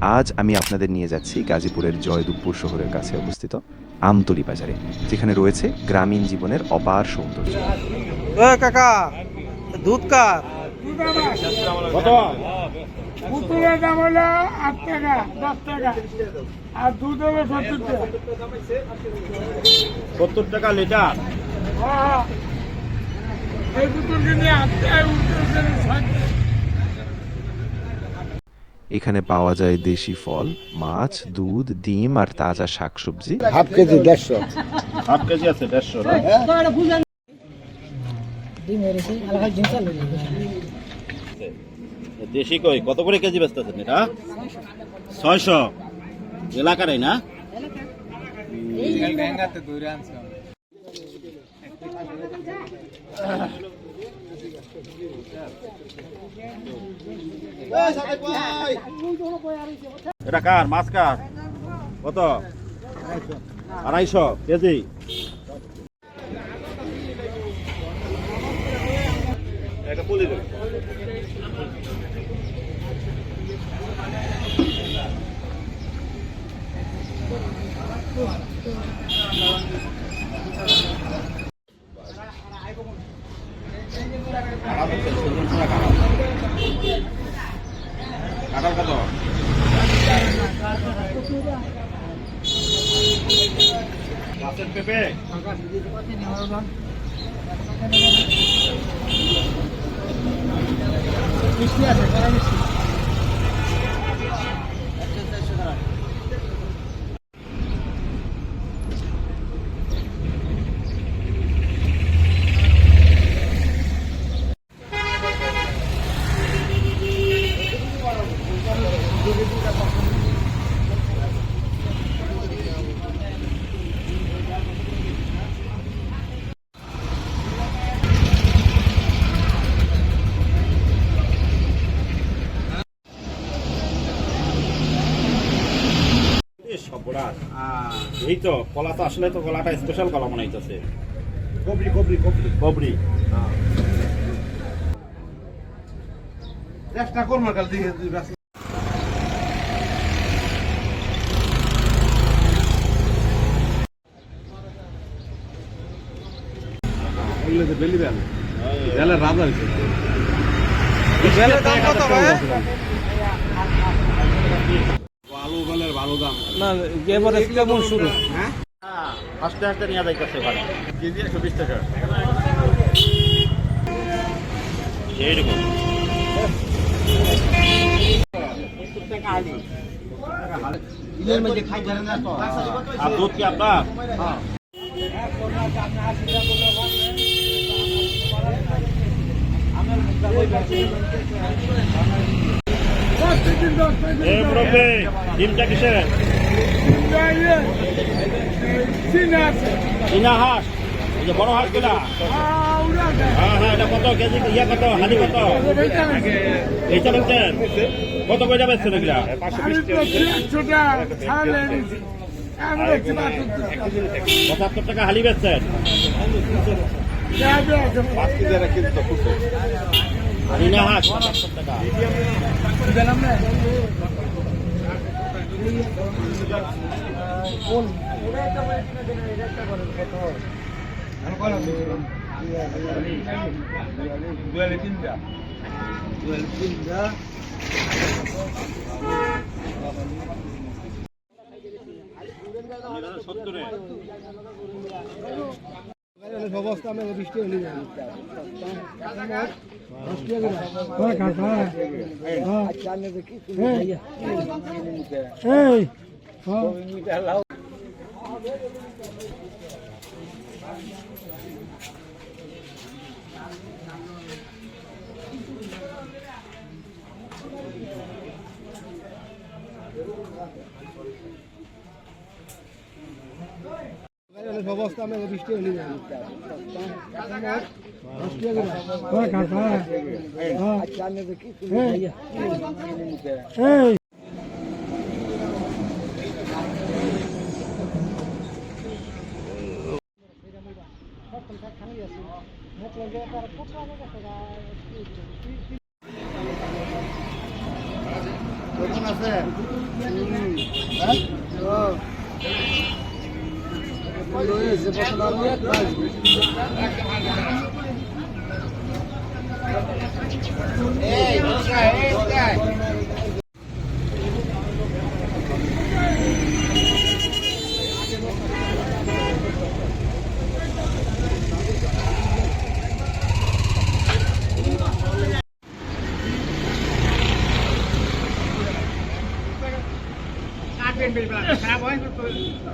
আজ আমি আপনাদের নিয়ে যাচ্ছি গাজীপুরের জয়দুপুর শহরের কাছে অবস্থিত আমতলী বাজারে, যেখানে রয়েছে গ্রামীণ জীবনের অপার সৌন্দর্য। কাকা দুধ কার কত? পুতুলের দাম হলো 8 টাকা 10 টাকা আর দুধ হলো 70 টাকা। 70 টাকা লিটার। হ্যাঁ, এই পুতুল কিনে 8 টাকায় উঠতেছে 60 টাকা। এখানে পাওয়া যায় দেশি ফল, মাছ, দুধ, ডিম আর তাজা শাকসবজি। Half KG 150। হাফ কেজি আছে 150 না? দেশি কই কত করে কেজি বেচতেছেন এটা? 600 এলাকারই না? এটা কার মাছ কার? কত? 250 কেজি। একটা বলি দেব। কাঁঠাল কত? গাছের পেঁপে মিষ্টি আছে, কড়া মিষ্টি। এই তো কলা, তো আসলে তো কলাটা স্পেশাল কলা মনে হইতেছে। কবরি কবরি কবরি কবরি চেষ্টা করবো কাল দিকে বেলের দাম কত ভাই? আলু বেলের ভালো দাম না এবারে কেমন শুরু? হ্যাঁ আস্তে আস্তে নিয়ে যাইতেছে ওখানে কেজি 120 টাকা এইরকম। আর দুধ কি আপনার? ডিমটা কিসের? চীনা হাঁস, এই যে বড় হাঁস গুলা। হ্যাঁ হ্যাঁ, এটা কত কেজি? ইয়া কত? হালি কত? এইটা বলছেন কত করে বেচছেন এগুলা? 75 টাকা হালি বেচছেন। চীনা হাঁস 75 টাকা। অবস্থা আমি বৃষ্টি হলি অবস্থা আমি বৃষ্টি হলি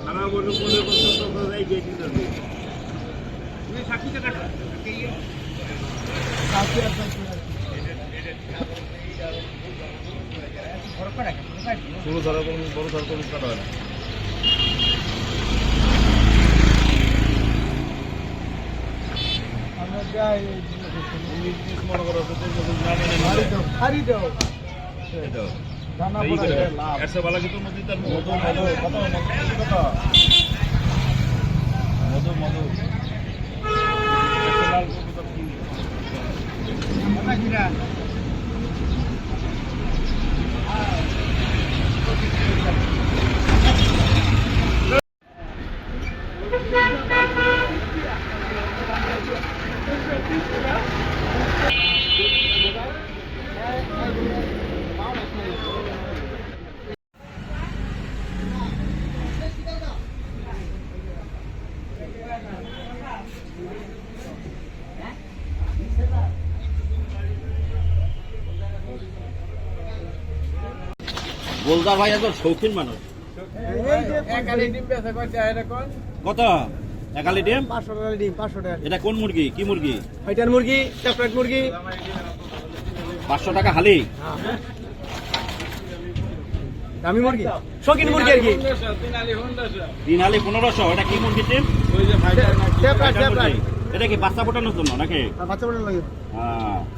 আমার বললো এই যে ছোট ধরা বড় ধরা কোনো কথা হয় না। মনে করো একশো বেলা কিন্তু নদী তার মধু মধু কত মধু মধু গোলদার ভাই একজন শৌখিন মানুষ। কত একালি ডিম? 500 টাকা ডিম, 500 টাকা। এটা কোন মুরগি? কি মুরগি? ফাইটার মুরগি, চকলেট মুরগি। 500 টাকা হালি। দামি মুরগি, শৌখিন মুরগি আর কি। দিন হালি 1500। এটা কি মুরগি ডিম? এটা কি বাচ্চা ফোটানোর জন্য নাকি? বাচ্চা বড় লাগে।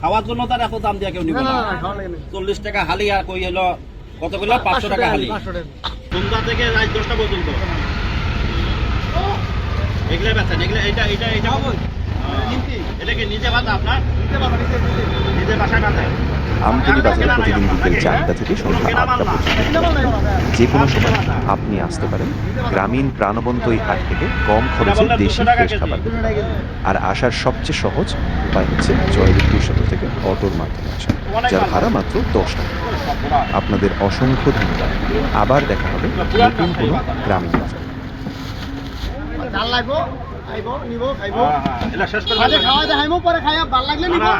খাওয়ার জন্য তার এত দাম দিয়ে কেউ নিবে না। খাওয়া লাগে না। 40 টাকা হালি আর কই হলো কত কইলো? 500 টাকা হালি। 500 টাকা। সন্ধ্যা থেকে রাত 10টা পর্যন্ত এগুলো বেচেন? এগুলো এটা এটা কি নিজে বাঁধা আপনার? নিজে বাসায় বাঁধেন? আমতলী বাজারে প্রতিদিন বিকেল 4টা থেকে সন্ধ্যা 8টা পর্যন্ত যে কোনো সময় আপনি আসতে পারেন গ্রামীণ প্রাণবন্ত এই হাট থেকে কম খরচে দেশি ফ্রেশ খাবার পেতে। আর আসার সবচেয়ে সহজ উপায় হচ্ছে জয়দেবপুর শহর থেকে অটোর মাধ্যমে আসা, যার ভাড়া মাত্র 10 টাকা। আপনাদের অসংখ্য ধন্যবাদ। আবার দেখা হবে নতুন কোনো গ্রামীণ বাজার। ভাল লাগবো, খাইবো, নিবো, খাইবো। এটা শেষ করে খাওয়া দেখাইমো, পরে খাইয়া ভাল লাগলে নিবো।